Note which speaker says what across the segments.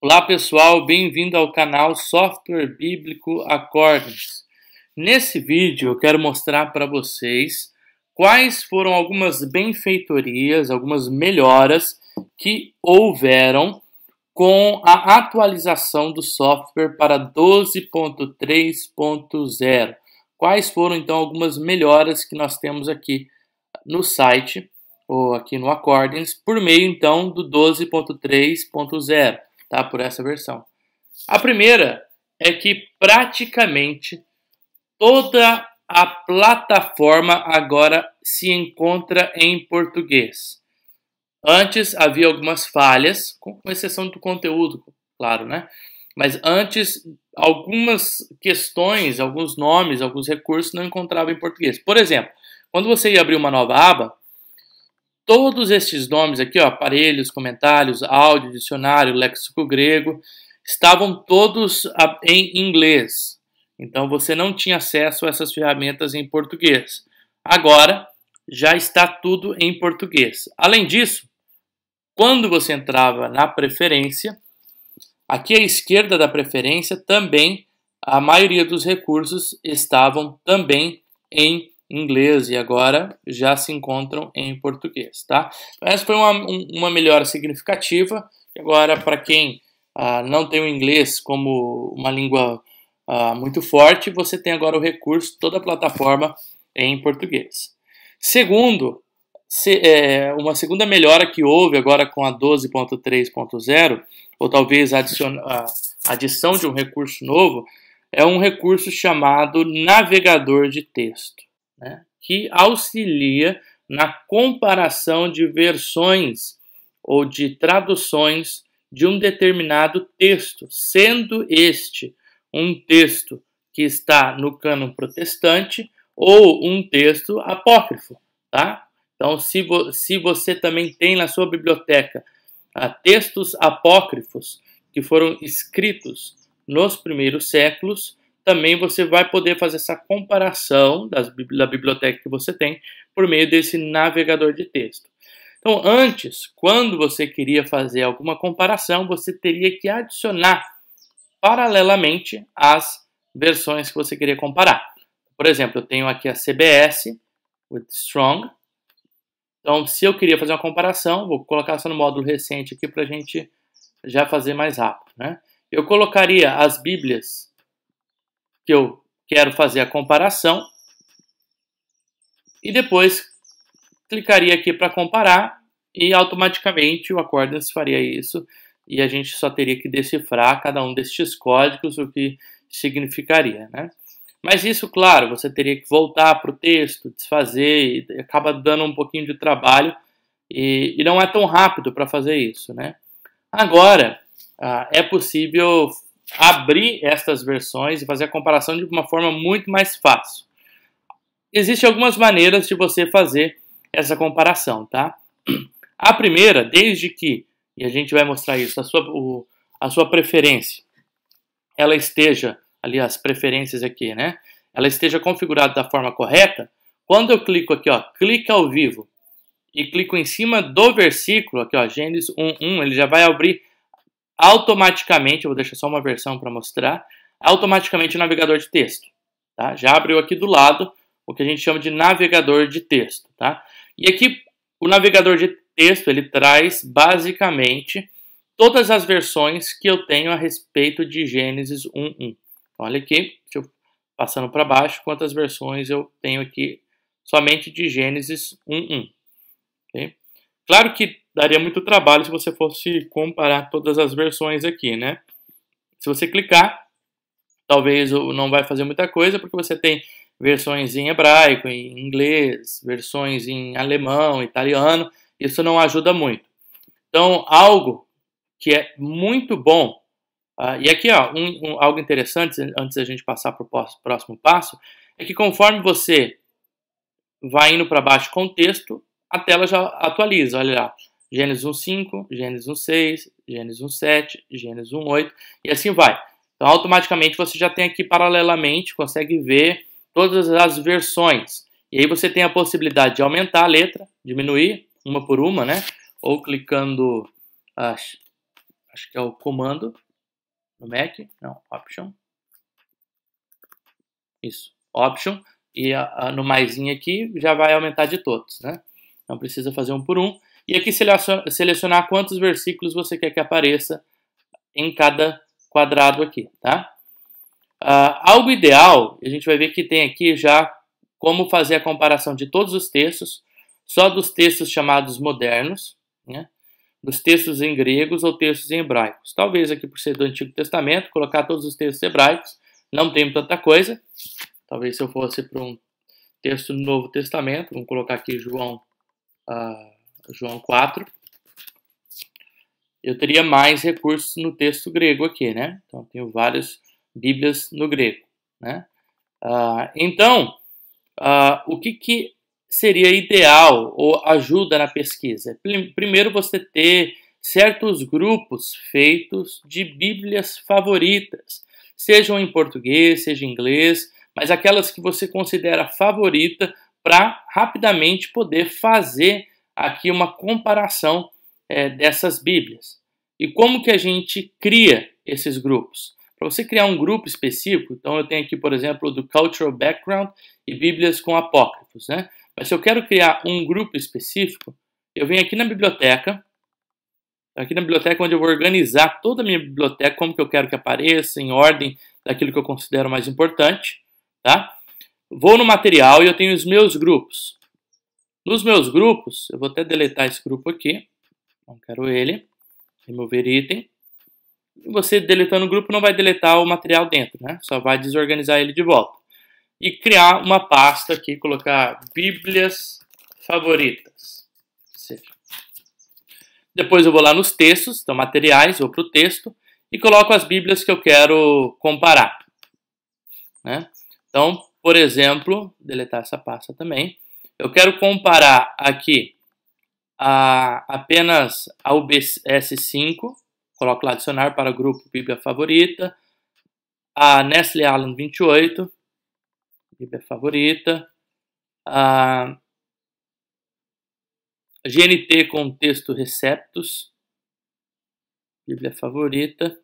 Speaker 1: Olá pessoal, bem-vindo ao canal Software Bíblico Accordance. Nesse vídeo eu quero mostrar para vocês quais foram algumas benfeitorias, algumas melhoras que houveram com a atualização do software para 12.3.0. Quais foram então algumas melhoras que nós temos aqui no site ou aqui no Accordance por meio então do 12.3.0. Tá, por essa versão. A primeira é que praticamente toda a plataforma agora se encontra em português. Antes havia algumas falhas, com exceção do conteúdo, claro, né? Mas antes algumas questões, alguns nomes, alguns recursos não encontravam em português. Por exemplo, quando você ia abrir uma nova aba, todos estes nomes aqui, ó, aparelhos, comentários, áudio, dicionário, léxico grego, estavam todos em inglês. Então você não tinha acesso a essas ferramentas em português. Agora já está tudo em português. Além disso, quando você entrava na preferência, aqui à esquerda da preferência também a maioria dos recursos estavam também em inglês e agora já se encontram em português, tá? Essa foi uma melhora significativa. Agora, para quem não tem o inglês como uma língua muito forte, você tem agora o recurso, toda a plataforma em português. Segundo, uma segunda melhora que houve agora com a 12.3.0, ou talvez a adição de um recurso novo, é um recurso chamado navegador de texto, né, que auxilia na comparação de versões ou de traduções de um determinado texto, sendo este um texto que está no cânon protestante ou um texto apócrifo, tá? Então, se você também tem na sua biblioteca textos apócrifos que foram escritos nos primeiros séculos, também você vai poder fazer essa comparação da biblioteca que você tem por meio desse navegador de texto. Então, antes, quando você queria fazer alguma comparação, você teria que adicionar paralelamente as versões que você queria comparar. Por exemplo, eu tenho aqui a CBS with Strong. Então, se eu queria fazer uma comparação, vou colocar só no módulo recente aqui para a gente já fazer mais rápido, né? Eu colocaria as bíblias que eu quero fazer a comparação e depois clicaria aqui para comparar e automaticamente o Accordance faria isso e a gente só teria que decifrar cada um destes códigos, o que significaria, né? Mas isso, claro, você teria que voltar para o texto, desfazer, e acaba dando um pouquinho de trabalho e não é tão rápido para fazer isso, né? Agora, é possível abrir estas versões e fazer a comparação de uma forma muito mais fácil. Existem algumas maneiras de você fazer essa comparação, tá? A primeira, desde que, e a gente vai mostrar isso, a sua preferência, ela esteja, ali as preferências aqui, né? Ela esteja configurada da forma correta, quando eu clico aqui, ó, clica ao vivo, e clico em cima do versículo, aqui ó, Gênesis 1:1, ele já vai abrir automaticamente, eu vou deixar só uma versão para mostrar, automaticamente o navegador de texto, tá? Já abriu aqui do lado o que a gente chama de navegador de texto, tá? E aqui o navegador de texto, ele traz basicamente todas as versões que eu tenho a respeito de Gênesis 1:1. Então, olha aqui, passando para baixo, quantas versões eu tenho aqui somente de Gênesis 1:1. Okay? Claro que daria muito trabalho se você fosse comparar todas as versões aqui, né? Se você clicar, talvez não vai fazer muita coisa, porque você tem versões em hebraico, em inglês, versões em alemão, italiano, isso não ajuda muito. Então, algo que é muito bom, e aqui ó, algo interessante, antes da gente passar para o próximo passo, é que conforme você vai indo para baixo com o texto, a tela já atualiza, olha lá, Gênesis 1:5, Gênesis 1:6, Gênesis 1:7, Gênesis 1:8 e assim vai. Então, automaticamente você já tem aqui paralelamente, consegue ver todas as versões. E aí você tem a possibilidade de aumentar a letra, diminuir uma por uma, né? Ou clicando, acho acho que é o comando no Mac, não, Option. Isso, Option, e no maisinho aqui já vai aumentar de todos, né? Não precisa fazer um por um. E aqui selecionar quantos versículos você quer que apareça em cada quadrado aqui, tá? Algo ideal, a gente vai ver que tem aqui já como fazer a comparação de todos os textos, só dos textos chamados modernos, né? Dos textos em gregos ou textos em hebraicos. Talvez aqui por ser do Antigo Testamento, colocar todos os textos hebraicos, não tem tanta coisa. Talvez se eu fosse para um texto do Novo Testamento, vamos colocar aqui João 4, eu teria mais recursos no texto grego aqui, né? Então, tenho várias bíblias no grego, né? Então, o que seria ideal ou ajuda na pesquisa? Primeiro, você ter certos grupos feitos de bíblias favoritas, sejam em português, seja em inglês, mas aquelas que você considera favorita para rapidamente poder fazer aqui uma comparação dessas bíblias. E como que a gente cria esses grupos? Para você criar um grupo específico, então eu tenho aqui, por exemplo, do Cultural Background e Bíblias com Apócrifos, né? Mas se eu quero criar um grupo específico, eu venho aqui na biblioteca, onde eu vou organizar toda a minha biblioteca, como que eu quero que apareça, em ordem daquilo que eu considero mais importante, tá? Vou no material e eu tenho os meus grupos. Nos meus grupos, eu vou até deletar esse grupo aqui, não quero ele, remover item. Você deletando o grupo não vai deletar o material dentro, né? Só vai desorganizar ele de volta. E criar uma pasta aqui, colocar Bíblias Favoritas. Depois eu vou lá nos textos, então materiais, vou para o texto e coloco as Bíblias que eu quero comparar, né? Então, por exemplo, deletar essa pasta também. Eu quero comparar aqui apenas a UBS 5, coloco lá adicionar para o grupo Bíblia Favorita, a Nestle Aland 28, Bíblia Favorita, a GNT com texto Receptus, Bíblia Favorita.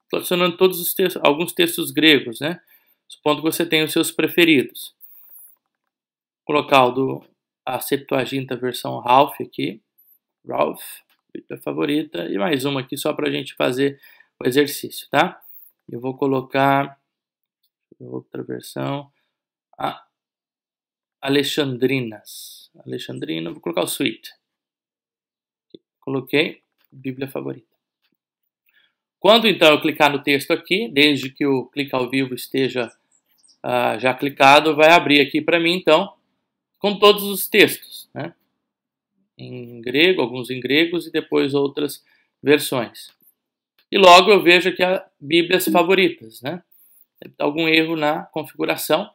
Speaker 1: Estou adicionando todos os textos, alguns textos gregos, né? Supondo que você tenha os seus preferidos. Vou colocar a Septuaginta versão Ralph aqui. Ralph, Bíblia Favorita. E mais uma aqui só para a gente fazer o exercício, tá? Eu vou colocar outra versão. Alexandrinas. Vou colocar o Suite. Coloquei Bíblia Favorita. Quando então eu clicar no texto aqui, desde que o clique ao vivo esteja já clicado, vai abrir aqui para mim então com todos os textos, né? Em grego, alguns em gregos e depois outras versões. E logo eu vejo aqui as Bíblias Favoritas, né? Deve ter algum erro na configuração,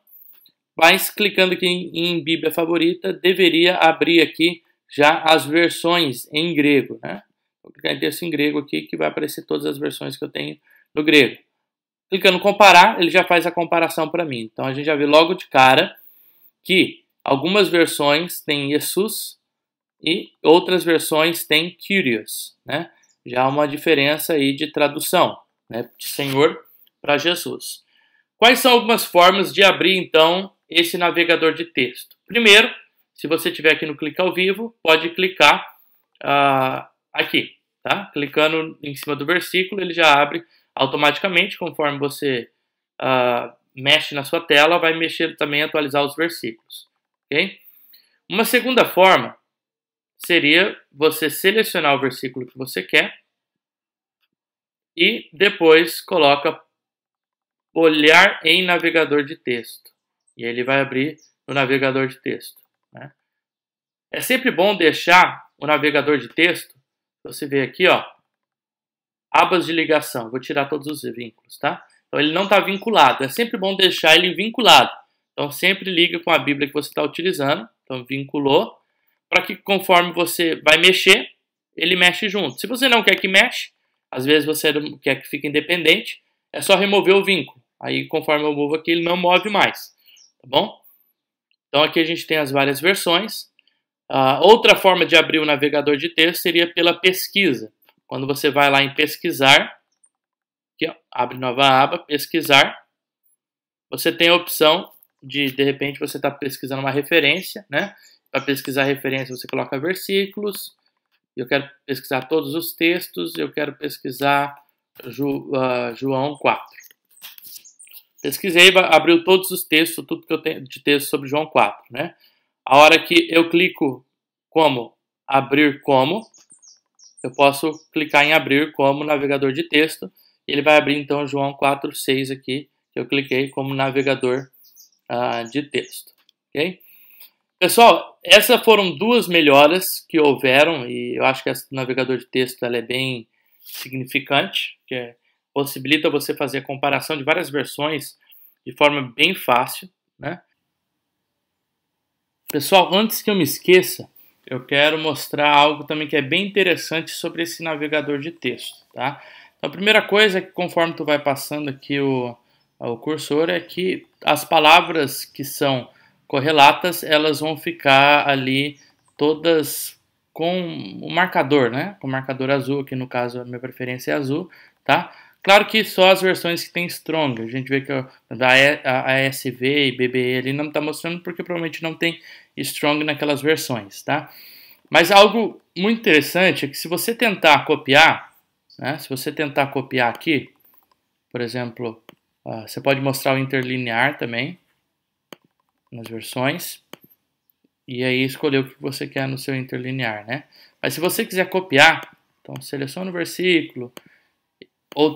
Speaker 1: mas clicando aqui em Bíblia Favorita, deveria abrir aqui já as versões em grego, né? Vou clicar em texto em grego aqui, que vai aparecer todas as versões que eu tenho no grego. Clicando em comparar, ele já faz a comparação para mim. Então a gente já vê logo de cara que algumas versões têm Jesus e outras versões têm Kyrios, né? Já há uma diferença aí de tradução, né? De Senhor para Jesus. Quais são algumas formas de abrir então esse navegador de texto? Primeiro, se você estiver aqui no clique ao vivo, pode clicar aqui, tá? Clicando em cima do versículo, ele já abre automaticamente, conforme você mexe na sua tela, vai mexer também, atualizar os versículos, ok? Uma segunda forma seria você selecionar o versículo que você quer e depois coloca olhar em navegador de texto. E ele vai abrir no navegador de texto, né? É sempre bom deixar o navegador de texto, você vê aqui, ó, abas de ligação. Vou tirar todos os vínculos, tá? Então ele não está vinculado. É sempre bom deixar ele vinculado. Então sempre liga com a Bíblia que você está utilizando. Então vinculou, para que conforme você vai mexer, ele mexe junto. Se você não quer que mexe, às vezes você quer que fique independente, é só remover o vínculo. Aí conforme eu movo aqui, ele não move mais, tá bom? Então aqui a gente tem as várias versões. Outra forma de abrir o navegador de texto seria pela pesquisa. Quando você vai lá em pesquisar, aqui, ó, abre nova aba, pesquisar, você tem a opção de repente, você está pesquisando uma referência, né? Para pesquisar referência, você coloca versículos. Eu quero pesquisar todos os textos, eu quero pesquisar João 4. Pesquisei, abriu todos os textos, tudo que eu tenho de texto sobre João 4, né? A hora que eu clico como abrir como, eu posso clicar em abrir como navegador de texto, e ele vai abrir então João 4:6 aqui, que eu cliquei como navegador de texto, ok? Pessoal, essas foram duas melhoras que houveram, e eu acho que esse navegador de texto ela é bem significante, que possibilita você fazer a comparação de várias versões de forma bem fácil, né? Pessoal, antes que eu me esqueça, eu quero mostrar algo também que é bem interessante sobre esse navegador de texto, tá? Então, a primeira coisa é que conforme tu vai passando aqui o cursor é que as palavras que são correlatas, elas vão ficar ali todas com o marcador, né? Com o marcador azul, aqui no caso a minha preferência é azul, tá? Claro que só as versões que tem strong, a gente vê que a ASV e BBE ali não está mostrando porque provavelmente não tem strong naquelas versões, tá? Mas algo muito interessante é que se você tentar copiar, né? Se você tentar copiar aqui, por exemplo, você pode mostrar o interlinear também nas versões e aí escolher o que você quer no seu interlinear, né? Mas se você quiser copiar, então seleciona o versículo ou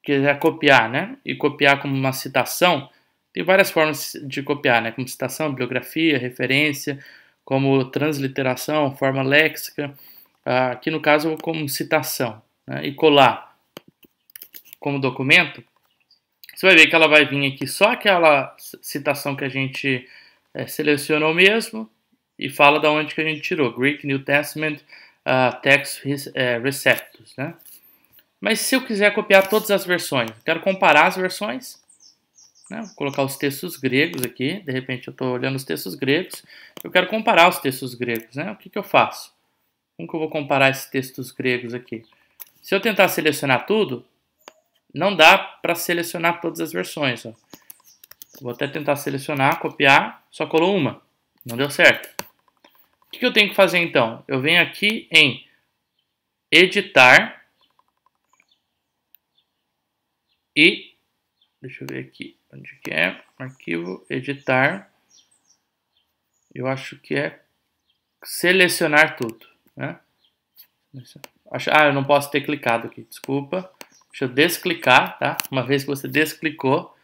Speaker 1: quiser copiar, né? E copiar como uma citação, tem várias formas de copiar, né? Como citação, bibliografia, referência, como transliteração, forma léxica. Aqui no caso como citação, né? E colar como documento. Você vai ver que ela vai vir aqui só aquela citação que a gente selecionou mesmo e fala da onde que a gente tirou. Greek New Testament Text Receptus, né? Mas se eu quiser copiar todas as versões, quero comparar as versões, né? Vou colocar os textos gregos aqui, de repente eu estou olhando os textos gregos, eu quero comparar os textos gregos, né? O que eu faço? Como que eu vou comparar esses textos gregos aqui? Se eu tentar selecionar tudo, não dá para selecionar todas as versões. Ó. Vou até tentar selecionar, copiar, só colou uma. Não deu certo. O que eu tenho que fazer então? Eu venho aqui em editar e, deixa eu ver aqui, onde que é? Arquivo, editar. Eu acho que é selecionar tudo. Né? Eu não posso ter clicado aqui, desculpa. Deixa eu desclicar, tá? Uma vez que você desclicou,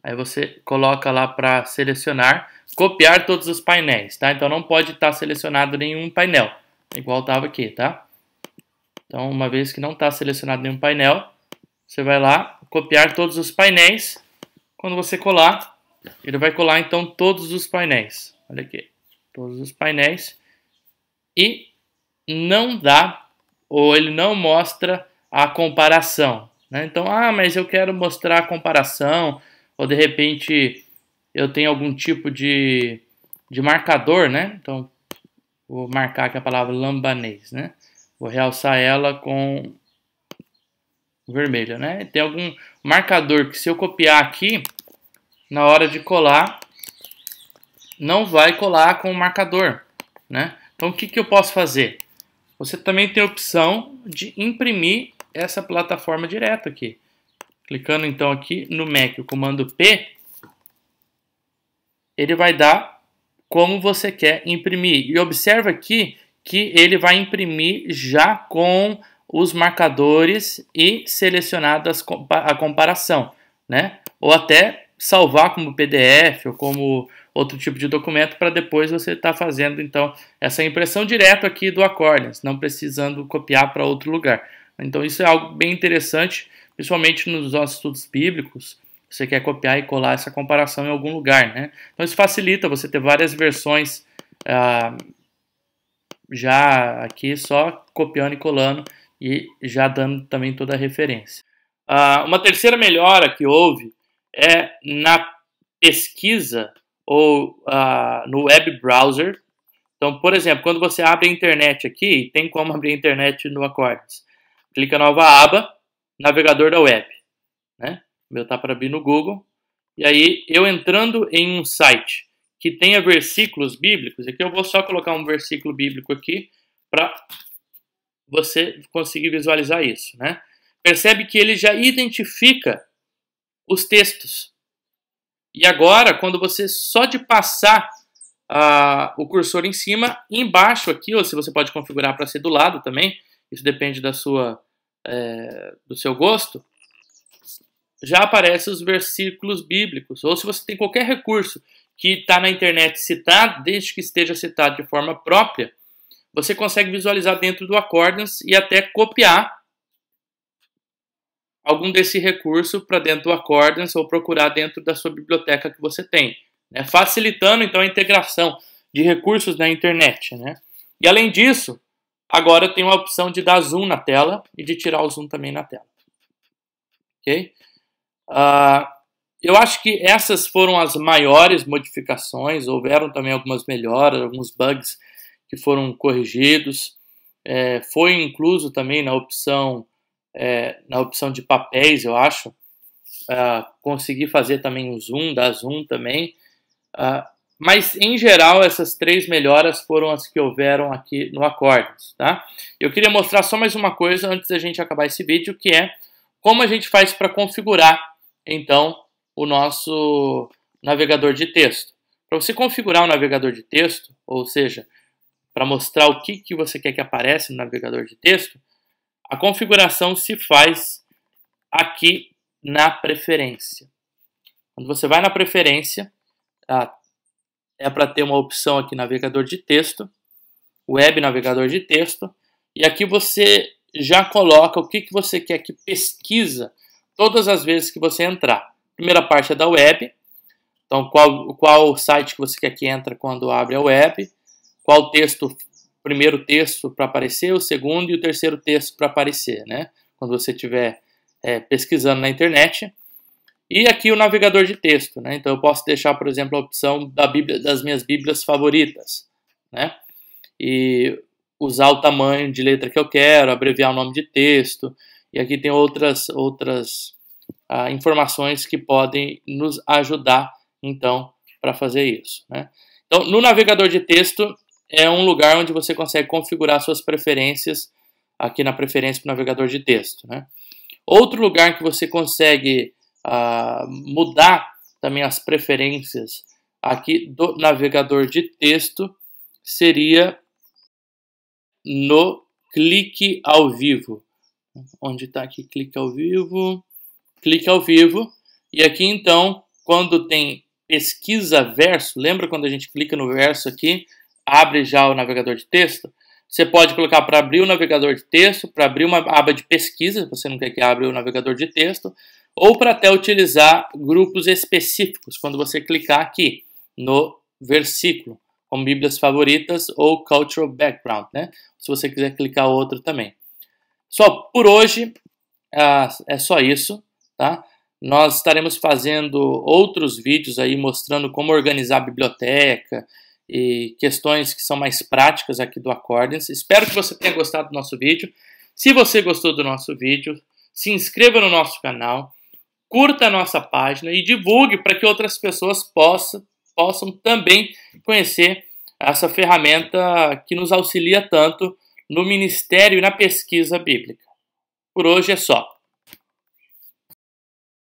Speaker 1: aí você coloca lá para selecionar, copiar todos os painéis, tá? Então não pode estar selecionado nenhum painel, igual estava aqui, tá? Então, uma vez que não está selecionado nenhum painel, você vai lá, copiar todos os painéis. Quando você colar, ele vai colar então todos os painéis. Olha aqui, todos os painéis. E não dá, ou ele não mostra a comparação. Né? Então, mas eu quero mostrar a comparação, ou de repente eu tenho algum tipo de marcador, né? Então, vou marcar aqui a palavra lambanês, né? Vou realçar ela com vermelho, né? Tem algum marcador que se eu copiar aqui, na hora de colar, não vai colar com o marcador, né? Então, o que eu posso fazer? Você também tem a opção de imprimir essa plataforma direto aqui. Clicando então aqui no Mac, o comando P, ele vai dar como você quer imprimir. E observa aqui que ele vai imprimir já com os marcadores e selecionado a comparação, né? Ou até salvar como PDF ou como outro tipo de documento para depois você estar fazendo então essa impressão direto aqui do Accordions, não precisando copiar para outro lugar. Então isso é algo bem interessante, principalmente nos nossos estudos bíblicos. Você quer copiar e colar essa comparação em algum lugar, né? Então isso facilita você ter várias versões já aqui só copiando e colando e já dando também toda a referência. Uma terceira melhora que houve é na pesquisa ou no web browser, Então, por exemplo, quando você abre a internet aqui, tem como abrir a internet no Accordance. Clica nova aba, navegador da web, né? O meu tá para abrir no Google. E aí, eu entrando em um site que tenha versículos bíblicos, aqui eu vou só colocar um versículo bíblico aqui para você conseguir visualizar isso, né? Percebe que ele já identifica os textos. E agora, quando você só de passar o cursor em cima, embaixo aqui, ou se você pode configurar para ser do lado também, isso depende da do seu gosto, já aparecem os versículos bíblicos. Ou se você tem qualquer recurso que está na internet citado, desde que esteja citado de forma própria, você consegue visualizar dentro do Accordance e até copiar algum desse recurso para dentro do Accordance ou procurar dentro da sua biblioteca que você tem, né? Facilitando então a integração de recursos na internet, né? E além disso, agora tem uma opção de dar zoom na tela e de tirar o zoom também na tela. Ok? Eu acho que essas foram as maiores modificações. Houveram também algumas melhoras, alguns bugs que foram corrigidos. Foi incluso também na opção de papéis, eu acho, conseguir fazer também o zoom, dar zoom também. Mas, em geral, essas 3 melhoras foram as que houveram aqui no Accordance, tá? Eu queria mostrar só mais uma coisa antes da gente acabar esse vídeo, que é como a gente faz para configurar, então, o nosso navegador de texto. Para você configurar o navegador de texto, ou seja, para mostrar o que você quer que apareça no navegador de texto, a configuração se faz aqui na preferência. Quando você vai na preferência, é para ter uma opção aqui, navegador de texto, web navegador de texto, e aqui você já coloca o que você quer que pesquisa todas as vezes que você entrar. A primeira parte é da web, então qual site que você quer que entre quando abre a web, qual texto, primeiro texto para aparecer, o segundo e o terceiro texto para aparecer, né? Quando você estiver pesquisando na internet. E aqui o navegador de texto, né? Então eu posso deixar, por exemplo, a opção das minhas bíblias favoritas, né? E usar o tamanho de letra que eu quero, abreviar o nome de texto. E aqui tem outras informações que podem nos ajudar, então, para fazer isso, né? Então, no navegador de texto é um lugar onde você consegue configurar suas preferências, aqui na preferência para o navegador de texto, né? Outro lugar que você consegue mudar também as preferências aqui do navegador de texto seria no clique ao vivo. Onde está aqui? Clique ao vivo. Clique ao vivo. E aqui então, quando tem pesquisa verso, lembra quando a gente clica no verso aqui, abre já o navegador de texto? Você pode colocar para abrir o navegador de texto, para abrir uma aba de pesquisa, se você não quer que abra o navegador de texto, ou para até utilizar grupos específicos, quando você clicar aqui no versículo, como Bíblias Favoritas ou Cultural Background, né? Se você quiser clicar outro também. Só por hoje é só isso, tá? Nós estaremos fazendo outros vídeos aí mostrando como organizar a biblioteca e questões que são mais práticas aqui do Accordance. Espero que você tenha gostado do nosso vídeo. Se você gostou do nosso vídeo, se inscreva no nosso canal, curta a nossa página e divulgue para que outras pessoas possam também conhecer essa ferramenta que nos auxilia tanto no ministério e na pesquisa bíblica. Por hoje é só.